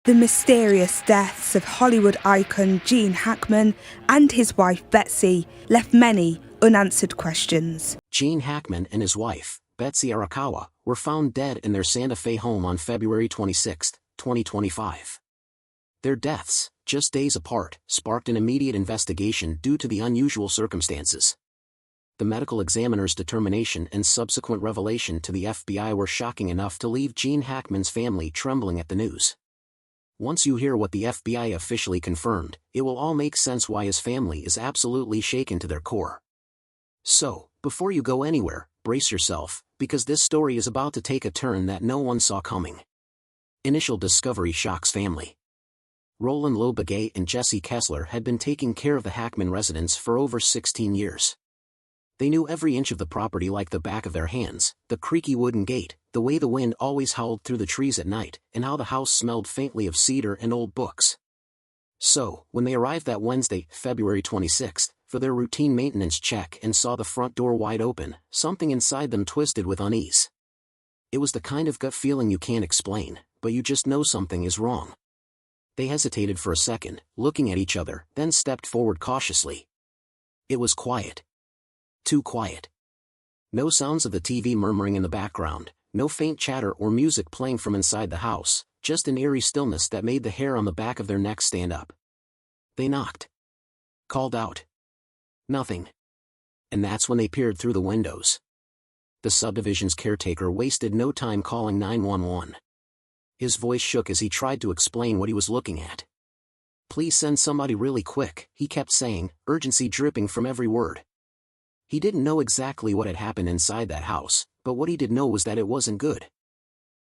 The mysterious deaths of Hollywood icon Gene Hackman and his wife Betsy left many unanswered questions. Gene Hackman and his wife, Betsy Arakawa, were found dead in their Santa Fe home on February 26, 2025. Their deaths, just days apart, sparked an immediate investigation due to the unusual circumstances. The medical examiner's determination and subsequent revelation to the FBI were shocking enough to leave Gene Hackman's family trembling at the news. Once you hear what the FBI officially confirmed, it will all make sense why his family is absolutely shaken to their core. So, before you go anywhere, brace yourself, because this story is about to take a turn that no one saw coming. Initial discovery shocks family. Roland Lobegay and Jesse Kessler had been taking care of the Hackman residence for over 16 years. They knew every inch of the property like the back of their hands, the creaky wooden gate, the way the wind always howled through the trees at night, and how the house smelled faintly of cedar and old books. So, when they arrived that Wednesday, February 26th, for their routine maintenance check and saw the front door wide open, something inside them twisted with unease. It was the kind of gut feeling you can't explain, but you just know something is wrong. They hesitated for a second, looking at each other, then stepped forward cautiously. It was quiet. Too quiet. No sounds of the TV murmuring in the background, no faint chatter or music playing from inside the house, just an eerie stillness that made the hair on the back of their necks stand up. They knocked. Called out. Nothing. And that's when they peered through the windows. The subdivision's caretaker wasted no time calling 911. His voice shook as he tried to explain what he was looking at. "Please send somebody really quick," he kept saying, urgency dripping from every word. He didn't know exactly what had happened inside that house, but what he did know was that it wasn't good.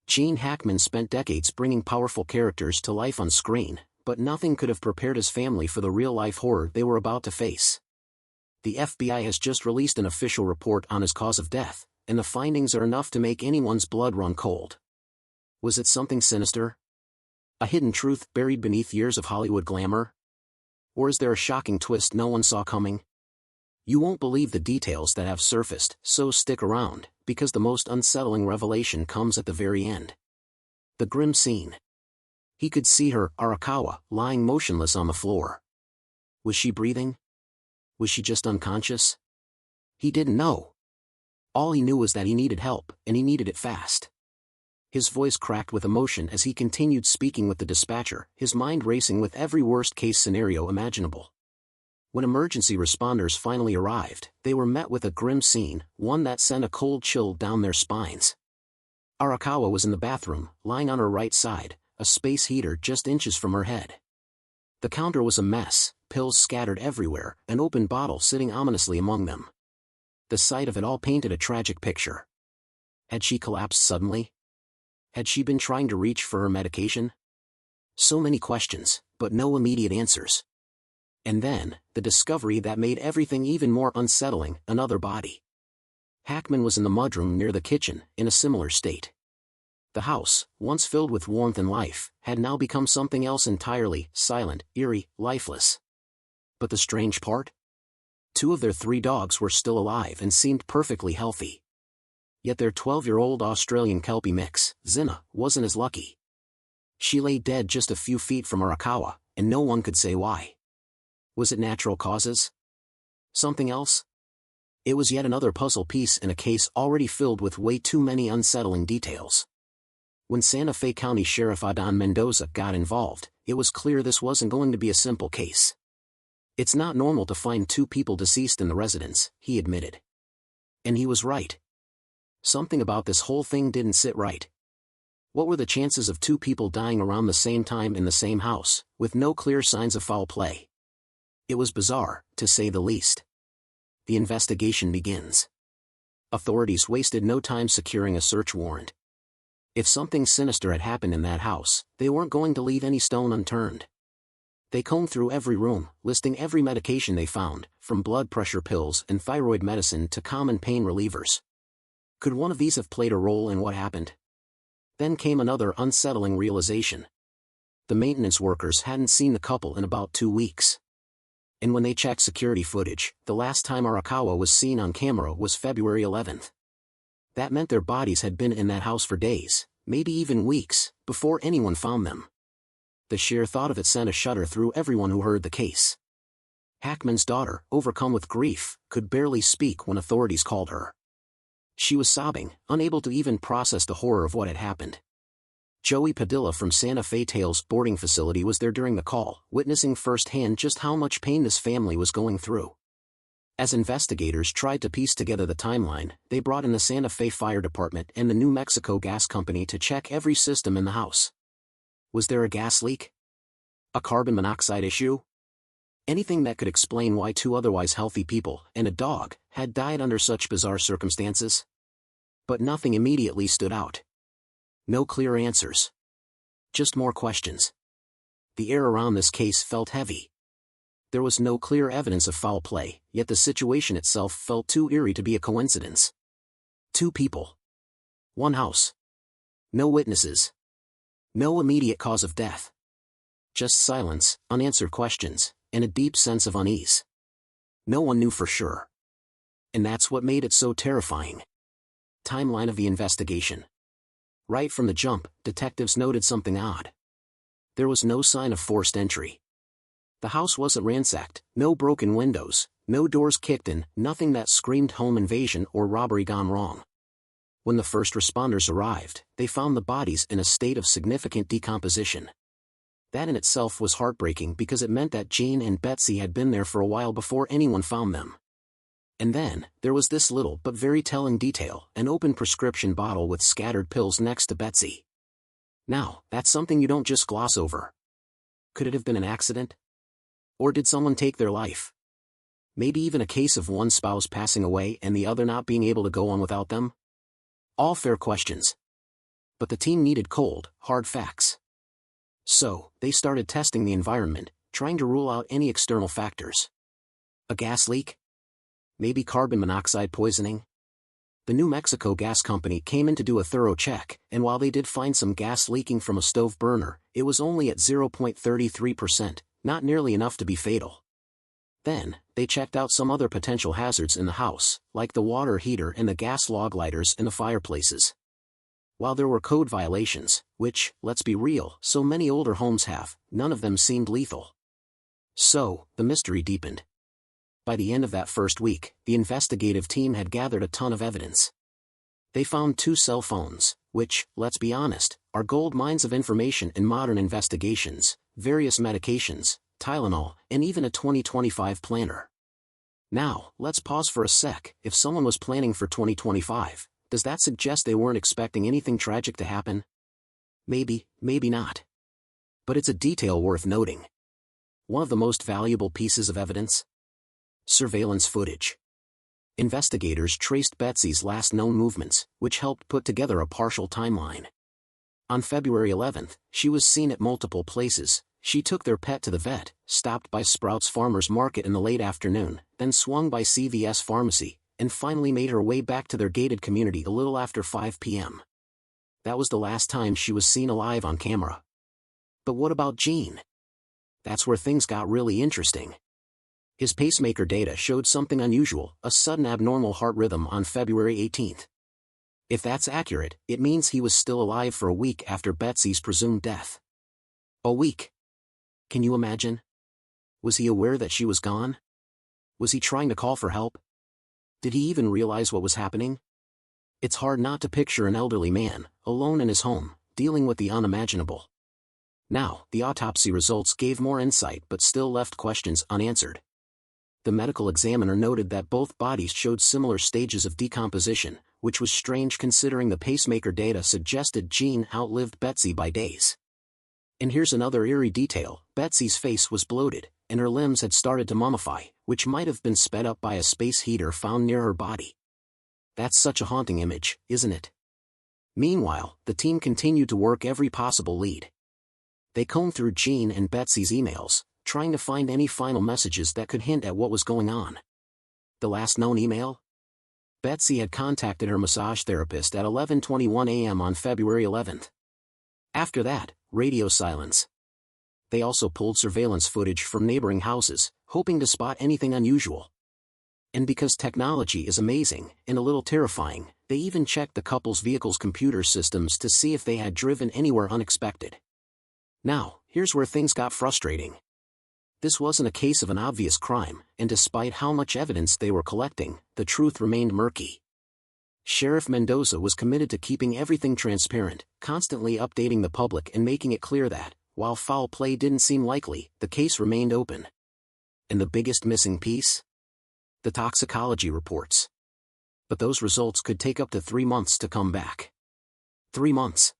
Gene Hackman spent decades bringing powerful characters to life on screen, but nothing could have prepared his family for the real-life horror they were about to face. The FBI has just released an official report on his cause of death, and the findings are enough to make anyone's blood run cold. Was it something sinister? A hidden truth buried beneath years of Hollywood glamour? Or is there a shocking twist no one saw coming? You won't believe the details that have surfaced, so stick around, because the most unsettling revelation comes at the very end. The grim scene. He could see her, Arakawa, lying motionless on the floor. Was she breathing? Was she just unconscious? He didn't know. All he knew was that he needed help, and he needed it fast. His voice cracked with emotion as he continued speaking with the dispatcher, his mind racing with every worst-case scenario imaginable. When emergency responders finally arrived, they were met with a grim scene, one that sent a cold chill down their spines. Arakawa was in the bathroom, lying on her right side, a space heater just inches from her head. The counter was a mess, pills scattered everywhere, an open bottle sitting ominously among them. The sight of it all painted a tragic picture. Had she collapsed suddenly? Had she been trying to reach for her medication? So many questions, but no immediate answers. And then, the discovery that made everything even more unsettling, another body. Hackman was in the mudroom near the kitchen, in a similar state. The house, once filled with warmth and life, had now become something else entirely, silent, eerie, lifeless. But the strange part? 2 of their 3 dogs were still alive and seemed perfectly healthy. Yet their 12-year-old Australian Kelpie mix, Zinna, wasn't as lucky. She lay dead just a few feet from Arakawa, and no one could say why. Was it natural causes? Something else? It was yet another puzzle piece in a case already filled with way too many unsettling details. When Santa Fe County Sheriff Adon Mendoza got involved, it was clear this wasn't going to be a simple case. "It's not normal to find 2 people deceased in the residence," he admitted. And he was right. Something about this whole thing didn't sit right. What were the chances of 2 people dying around the same time in the same house, with no clear signs of foul play? It was bizarre, to say the least. The investigation begins. Authorities wasted no time securing a search warrant. If something sinister had happened in that house, they weren't going to leave any stone unturned. They combed through every room, listing every medication they found, from blood pressure pills and thyroid medicine to common pain relievers. Could one of these have played a role in what happened? Then came another unsettling realization. The maintenance workers hadn't seen the couple in about 2 weeks. And when they checked security footage, the last time Arakawa was seen on camera was February 11th. That meant their bodies had been in that house for days, maybe even weeks, before anyone found them. The sheer thought of it sent a shudder through everyone who heard the case. Hackman's daughter, overcome with grief, could barely speak when authorities called her. She was sobbing, unable to even process the horror of what had happened. Joey Padilla from Santa Fe Tales boarding facility was there during the call, witnessing firsthand just how much pain this family was going through. As investigators tried to piece together the timeline, they brought in the Santa Fe Fire Department and the New Mexico Gas Company to check every system in the house. Was there a gas leak? A carbon monoxide issue? Anything that could explain why two otherwise healthy people and a dog had died under such bizarre circumstances? But nothing immediately stood out. No clear answers. Just more questions. The air around this case felt heavy. There was no clear evidence of foul play, yet the situation itself felt too eerie to be a coincidence. Two people. One house. No witnesses. No immediate cause of death. Just silence, unanswered questions, and a deep sense of unease. No one knew for sure. And that's what made it so terrifying. Timeline of the investigation. Right from the jump, detectives noted something odd. There was no sign of forced entry. The house wasn't ransacked, no broken windows, no doors kicked in, nothing that screamed home invasion or robbery gone wrong. When the first responders arrived, they found the bodies in a state of significant decomposition. That in itself was heartbreaking because it meant that Gene and Betsy had been there for a while before anyone found them. And then, there was this little but very telling detail, an open prescription bottle with scattered pills next to Betsy. Now, that's something you don't just gloss over. Could it have been an accident? Or did someone take their life? Maybe even a case of one spouse passing away and the other not being able to go on without them? All fair questions. But the team needed cold, hard facts. So, they started testing the environment, trying to rule out any external factors. A gas leak? Maybe carbon monoxide poisoning? The New Mexico Gas Company came in to do a thorough check, and while they did find some gas leaking from a stove burner, it was only at 0.33%, not nearly enough to be fatal. Then, they checked out some other potential hazards in the house, like the water heater and the gas log lighters in the fireplaces. While there were code violations, which, let's be real, so many older homes have, none of them seemed lethal. So, the mystery deepened. By the end of that first week, the investigative team had gathered a ton of evidence. They found 2 cell phones, which, let's be honest, are gold mines of information in modern investigations, various medications, Tylenol, and even a 2025 planner. Now, let's pause for a sec. If someone was planning for 2025, does that suggest they weren't expecting anything tragic to happen? Maybe, maybe not. But it's a detail worth noting. One of the most valuable pieces of evidence? Surveillance footage. Investigators traced Betsy's last known movements, which helped put together a partial timeline. On February 11th, she was seen at multiple places. She took their pet to the vet, stopped by Sprouts Farmers Market in the late afternoon, then swung by CVS Pharmacy, and finally made her way back to their gated community a little after 5 p.m. That was the last time she was seen alive on camera. But what about Gene? That's where things got really interesting. His pacemaker data showed something unusual, a sudden abnormal heart rhythm on February 18th. If that's accurate, it means he was still alive for a week after Betsy's presumed death. A week. Can you imagine? Was he aware that she was gone? Was he trying to call for help? Did he even realize what was happening? It's hard not to picture an elderly man, alone in his home, dealing with the unimaginable. Now, the autopsy results gave more insight but still left questions unanswered. The medical examiner noted that both bodies showed similar stages of decomposition, which was strange considering the pacemaker data suggested Gene outlived Betsy by days. And here's another eerie detail: Betsy's face was bloated, and her limbs had started to mummify, which might have been sped up by a space heater found near her body. That's such a haunting image, isn't it? Meanwhile, the team continued to work every possible lead. They combed through Gene and Betsy's emails, trying to find any final messages that could hint at what was going on. The last known email? Betsy had contacted her massage therapist at 11:21 a.m. on February 11th. After that, radio silence. They also pulled surveillance footage from neighboring houses, hoping to spot anything unusual. And because technology is amazing and a little terrifying, they even checked the couple's vehicle's computer systems to see if they had driven anywhere unexpected. Now, here's where things got frustrating. This wasn't a case of an obvious crime, and despite how much evidence they were collecting, the truth remained murky. Sheriff Mendoza was committed to keeping everything transparent, constantly updating the public and making it clear that, while foul play didn't seem likely, the case remained open. And the biggest missing piece? The toxicology reports. But those results could take up to 3 months to come back. 3 months.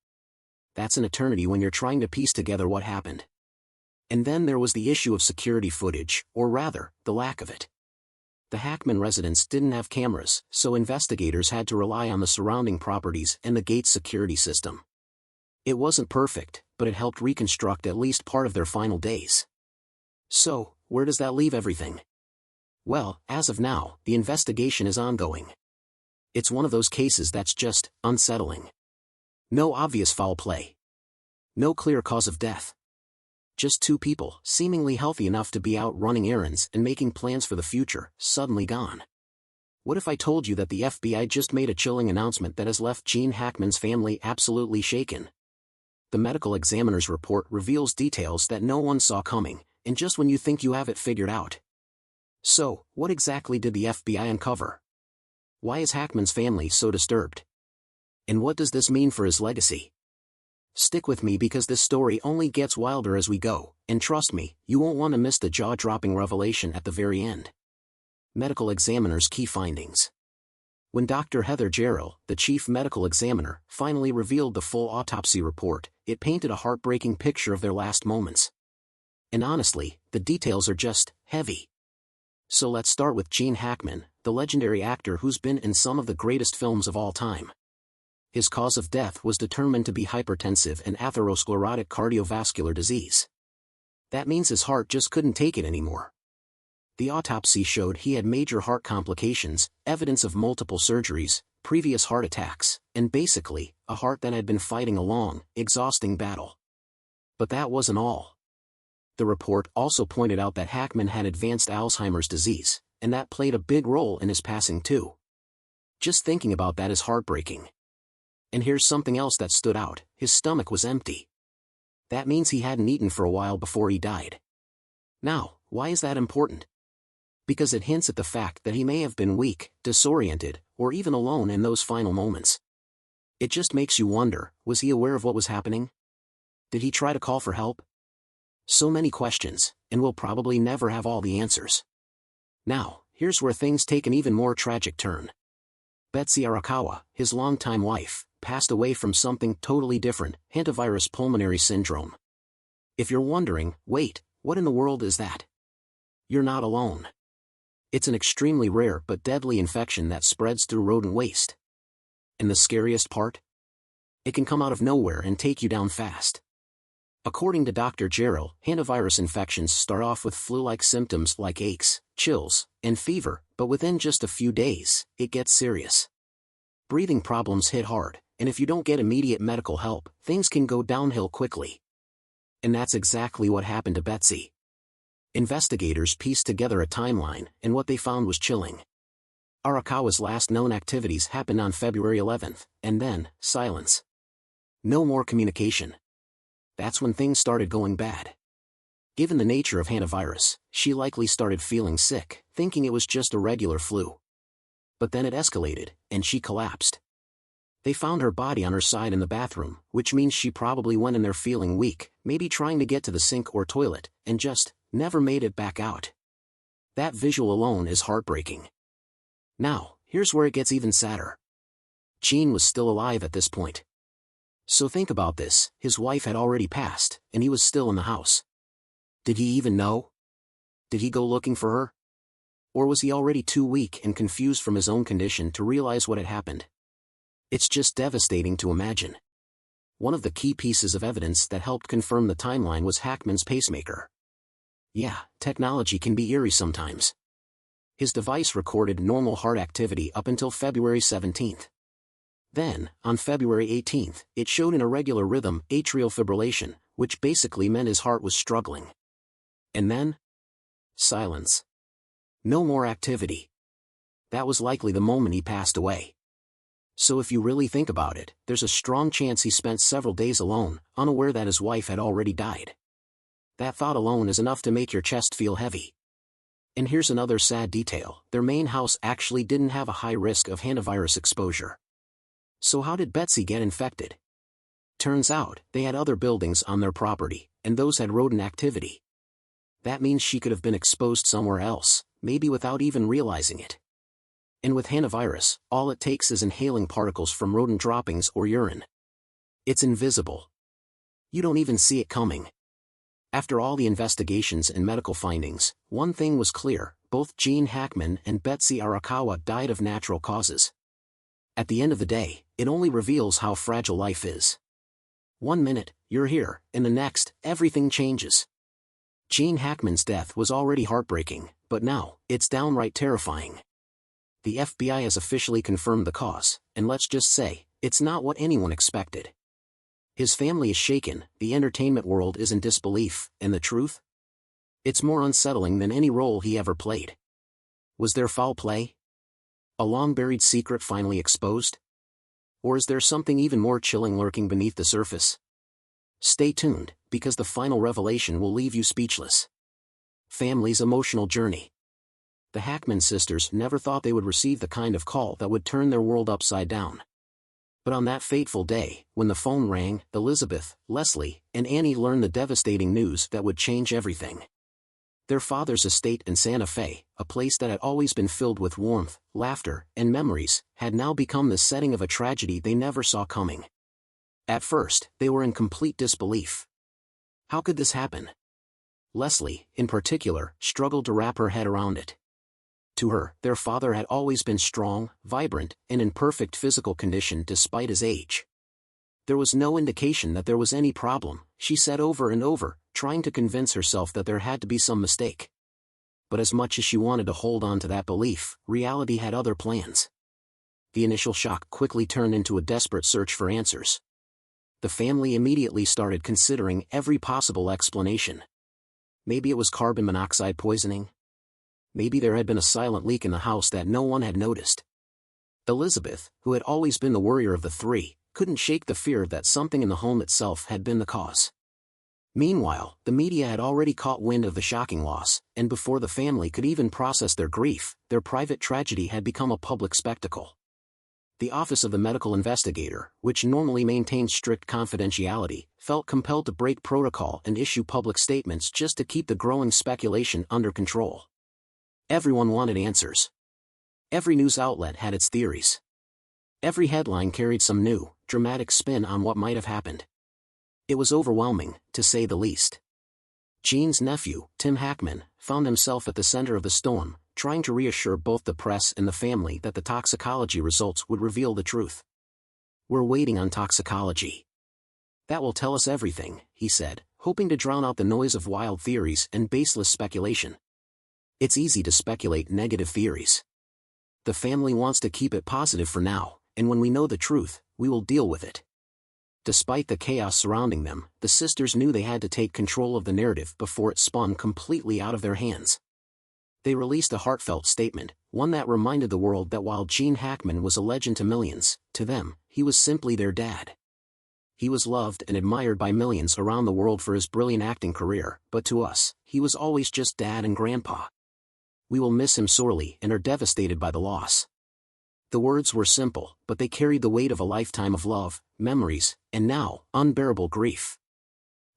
That's an eternity when you're trying to piece together what happened. And then there was the issue of security footage, or rather, the lack of it. The Hackman residence didn't have cameras, so investigators had to rely on the surrounding properties and the gate's security system. It wasn't perfect, but it helped reconstruct at least part of their final days. So, where does that leave everything? Well, as of now, the investigation is ongoing. It's one of those cases that's just unsettling. No obvious foul play. No clear cause of death. Just 2 people, seemingly healthy enough to be out running errands and making plans for the future, suddenly gone. What if I told you that the FBI just made a chilling announcement that has left Gene Hackman's family absolutely shaken? The medical examiner's report reveals details that no one saw coming, and just when you think you have it figured out. So, what exactly did the FBI uncover? Why is Hackman's family so disturbed? And what does this mean for his legacy? Stick with me because this story only gets wilder as we go, and trust me, you won't want to miss the jaw-dropping revelation at the very end. Medical examiner's key findings. When Dr. Heather Jarrell, the chief medical examiner, finally revealed the full autopsy report, it painted a heartbreaking picture of their last moments. And honestly, the details are just heavy. So let's start with Gene Hackman, the legendary actor who's been in some of the greatest films of all time. His cause of death was determined to be hypertensive and atherosclerotic cardiovascular disease. That means his heart just couldn't take it anymore. The autopsy showed he had major heart complications, evidence of multiple surgeries, previous heart attacks, and basically, a heart that had been fighting a long, exhausting battle. But that wasn't all. The report also pointed out that Hackman had advanced Alzheimer's disease, and that played a big role in his passing too. Just thinking about that is heartbreaking. And here's something else that stood out: his stomach was empty. That means he hadn't eaten for a while before he died. Now, why is that important? Because it hints at the fact that he may have been weak, disoriented, or even alone in those final moments. It just makes you wonder, was he aware of what was happening? Did he try to call for help? So many questions, and we'll probably never have all the answers. Now, here's where things take an even more tragic turn. Betsy Arakawa, his longtime wife, passed away from something totally different: hantavirus pulmonary syndrome. If you're wondering, wait, what in the world is that? You're not alone. It's an extremely rare but deadly infection that spreads through rodent waste. And the scariest part? It can come out of nowhere and take you down fast. According to Dr. Jarrell, hantavirus infections start off with flu-like symptoms like aches, chills, and fever, but within just a few days, it gets serious. Breathing problems hit hard, and if you don't get immediate medical help, things can go downhill quickly. And that's exactly what happened to Betsy. Investigators pieced together a timeline, and what they found was chilling. Arakawa's last known activities happened on February 11th, and then, silence. No more communication. That's when things started going bad. Given the nature of hantavirus, she likely started feeling sick, thinking it was just a regular flu. But then it escalated, and she collapsed. They found her body on her side in the bathroom, which means she probably went in there feeling weak, maybe trying to get to the sink or toilet, and just never made it back out. That visual alone is heartbreaking. Now, here's where it gets even sadder. Gene was still alive at this point. So think about this: his wife had already passed, and he was still in the house. Did he even know? Did he go looking for her? Or was he already too weak and confused from his own condition to realize what had happened? It's just devastating to imagine. One of the key pieces of evidence that helped confirm the timeline was Hackman's pacemaker. Yeah, technology can be eerie sometimes. His device recorded normal heart activity up until February 17th. Then, on February 18th, it showed an irregular rhythm, atrial fibrillation, which basically meant his heart was struggling. And then? Silence. No more activity. That was likely the moment he passed away. So if you really think about it, there's a strong chance he spent several days alone, unaware that his wife had already died. That thought alone is enough to make your chest feel heavy. And here's another sad detail: their main house actually didn't have a high risk of hantavirus exposure. So how did Betsy get infected? Turns out, they had other buildings on their property, and those had rodent activity. That means she could have been exposed somewhere else, maybe without even realizing it. And with hantavirus, all it takes is inhaling particles from rodent droppings or urine. It's invisible. You don't even see it coming. After all the investigations and medical findings, one thing was clear: both Gene Hackman and Betsy Arakawa died of natural causes. At the end of the day, it only reveals how fragile life is. One minute, you're here, and the next, everything changes. Gene Hackman's death was already heartbreaking, but now, it's downright terrifying. The FBI has officially confirmed the cause, and let's just say, it's not what anyone expected. His family is shaken, the entertainment world is in disbelief, and the truth? It's more unsettling than any role he ever played. Was there foul play? A long-buried secret finally exposed? Or is there something even more chilling lurking beneath the surface? Stay tuned, because the final revelation will leave you speechless. Family's emotional journey. The Hackman sisters never thought they would receive the kind of call that would turn their world upside down. But on that fateful day, when the phone rang, Elizabeth, Leslie, and Annie learned the devastating news that would change everything. Their father's estate in Santa Fe, a place that had always been filled with warmth, laughter, and memories, had now become the setting of a tragedy they never saw coming. At first, they were in complete disbelief. How could this happen? Leslie, in particular, struggled to wrap her head around it. To her, their father had always been strong, vibrant, and in perfect physical condition despite his age. There was no indication that there was any problem, she said over and over, trying to convince herself that there had to be some mistake. But as much as she wanted to hold on to that belief, reality had other plans. The initial shock quickly turned into a desperate search for answers. The family immediately started considering every possible explanation. Maybe it was carbon monoxide poisoning. Maybe there had been a silent leak in the house that no one had noticed. Elizabeth, who had always been the worrier of the three, couldn't shake the fear that something in the home itself had been the cause. Meanwhile, the media had already caught wind of the shocking loss, and before the family could even process their grief, their private tragedy had become a public spectacle. The Office of the Medical Investigator, which normally maintains strict confidentiality, felt compelled to break protocol and issue public statements just to keep the growing speculation under control. Everyone wanted answers. Every news outlet had its theories. Every headline carried some new, dramatic spin on what might have happened. It was overwhelming, to say the least. Gene's nephew, Tim Hackman, found himself at the center of the storm, trying to reassure both the press and the family that the toxicology results would reveal the truth. "We're waiting on toxicology. That will tell us everything," he said, hoping to drown out the noise of wild theories and baseless speculation. It's easy to speculate negative theories. The family wants to keep it positive for now, and when we know the truth, we will deal with it. Despite the chaos surrounding them, the sisters knew they had to take control of the narrative before it spun completely out of their hands. They released a heartfelt statement, one that reminded the world that while Gene Hackman was a legend to millions, to them, he was simply their dad. He was loved and admired by millions around the world for his brilliant acting career, but to us, he was always just Dad and Grandpa. We will miss him sorely and are devastated by the loss. The words were simple, but they carried the weight of a lifetime of love, memories, and now, unbearable grief.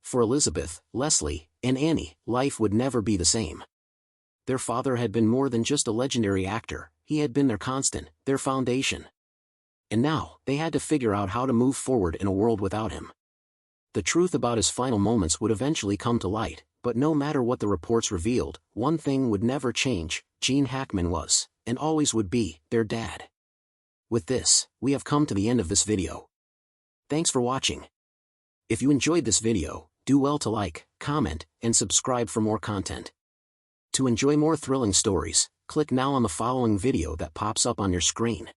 For Elizabeth, Leslie, and Annie, life would never be the same. Their father had been more than just a legendary actor, he had been their constant, their foundation. And now, they had to figure out how to move forward in a world without him. The truth about his final moments would eventually come to light, but no matter what the reports revealed, one thing would never change: Gene Hackman was, and always would be, their dad. With this, we have come to the end of this video. Thanks for watching. If you enjoyed this video, do well to like, comment, and subscribe for more content. To enjoy more thrilling stories, click now on the following video that pops up on your screen.